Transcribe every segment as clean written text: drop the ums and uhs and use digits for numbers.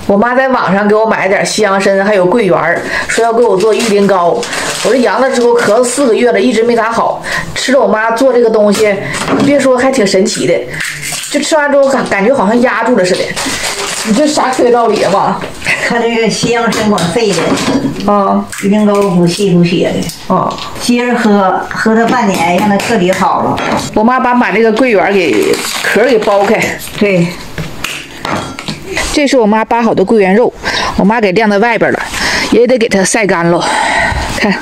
我妈在网上给我买了点西洋参，还有桂圆，说要给我做玉林糕。我这阳了之后咳4个月了，一直没咋好。吃了我妈做这个东西，你别说，还挺神奇的。就吃完之后感觉好像压住了似的。你这啥科学道理啊，妈？它这个西洋参管肺的，啊，玉林糕补气补血的。啊，接着喝它半年，让它彻底好了。我妈把这个桂圆给壳给剥开。对。这是我妈扒好的桂圆肉，我妈给晾在外边了，也得给它晒干了，看，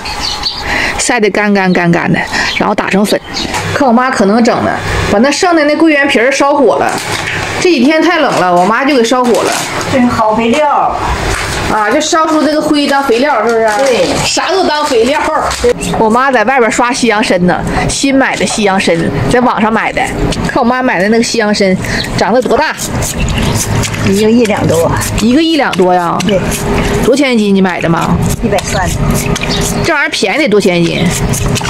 晒得干的，然后打成粉。看我妈可能整的，把那剩的那桂圆皮儿烧火了。这几天太冷了，我妈就给烧火了。这是好肥料啊，就烧出这个灰当肥料，是不是？对，啥都当肥料。我妈在外边刷西洋参呢，新买的西洋参，在网上买的。看我妈买的那个西洋参，长得多大？一个1两多。1个1两多呀？对。多少钱一斤？你买的吗？130。这玩意儿便宜得多钱一斤？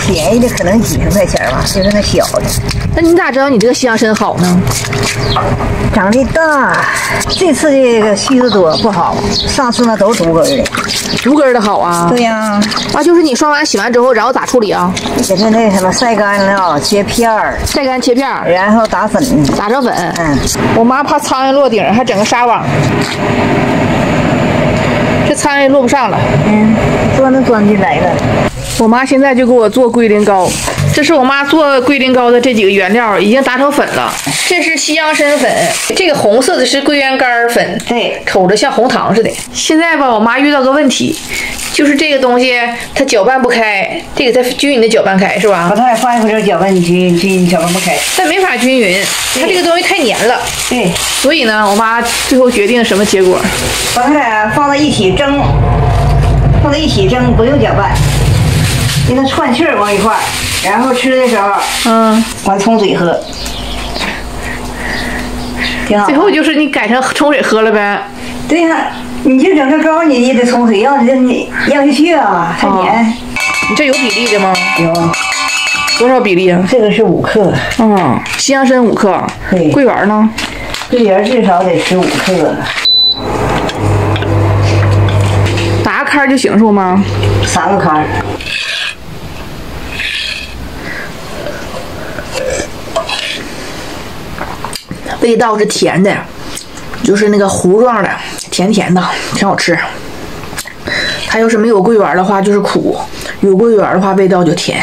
便宜的可能几十块钱吧，就是那小的。那你咋知道你这个西洋参好呢？长得大，这次这个须子多不好，上次那都是独根的。独根的好啊？对呀。啊，就是你刷完洗完之后，然后咋处理啊？给它那什么晒干了，切片儿，晒干切片儿，然后打粉，打成粉。我妈怕苍蝇落顶，还整个纱网。这苍蝇落不上了。钻进来了。我妈现在就给我做龟苓膏，这是我妈做龟苓膏的这几个原料，已经打成粉了。这是西洋参粉，这个红色的是桂圆干粉，对，瞅着像红糖似的。现在吧，我妈遇到个问题，就是这个东西它搅拌不开，这个再均匀的搅拌开是吧？把它放一会儿搅拌均搅拌不开，但没法均匀，它这个东西太黏了。对，所以呢，我妈最后决定什么结果？把它俩放在一起蒸，不用搅拌。让它串气儿往一块儿，然后吃的时候，往冲水喝，挺好。最后就是你改成冲水喝了呗。对呀，你就整个膏你也得冲水，要你咽下去啊，太黏。你这有比例的吗？有。多少比例啊？这个是5克。西洋参5克。对。桂圆呢？桂圆至少得15克。打个开就行是吗？3个开。味道是甜的，就是那个糊状的，甜甜的，挺好吃。它要是没有桂圆的话，就是苦；有桂圆的话，味道就甜。